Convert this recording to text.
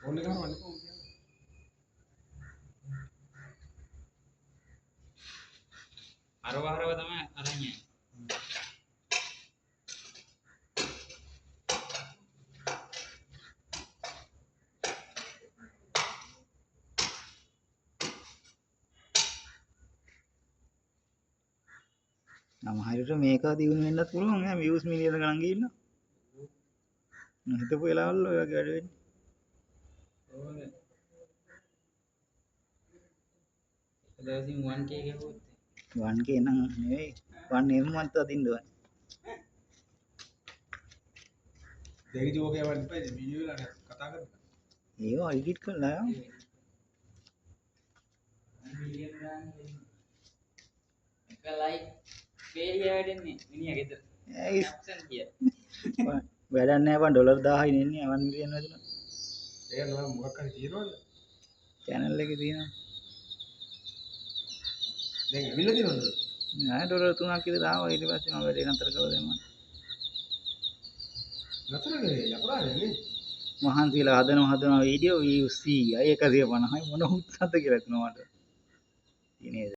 ඕනේ කරවන්න කොහොමද? හරව තමයි අරන් යන්නේ. නම් හරියට මේක දිනු වෙන්නත් පුළුවන් ඈ views මිලියන ගණන් ගිහින් හිතපු වෙලාවල් ඔය වගේ වැඩ වෙන්නේ. ඕනේ. දවසින් 1k ගහුවොත් 1k නම් නෙවෙයි 1m වත් අදින්න ඕනේ. දෙවි ජෝකේ වань ඉපයි වීඩියෝ වල කතා කරනවා. ඒවා එඩිට් කරලා ආවා. මිලියන් ගාන එක ලයික් වේරියා වැඩන්නේ මිනිහා ගෙදර. ඇයි කැප්ෂන් කිය. වැඩක් නැහැ බං ඩොලර් 1000යි ඉන්නේ 1 මිලියන් වැදුනා. ඒක නෝ මොකක් හරි තියනවද? channel එකේ තියෙනවා. දැන් ඇවිල්ලා තියෙනවද? නෑ ඩොලර් 3ක් විතර ආවා ඊට පස්සේ මම වැඩේ නතර කළා දැම්මා. නතර කරේ අපරාධ නේ. මහන්සිලා හදන වීඩියෝ views 100යි 150යි මොන උත්සාහද කියලා හිතනවා මට. ඉනේ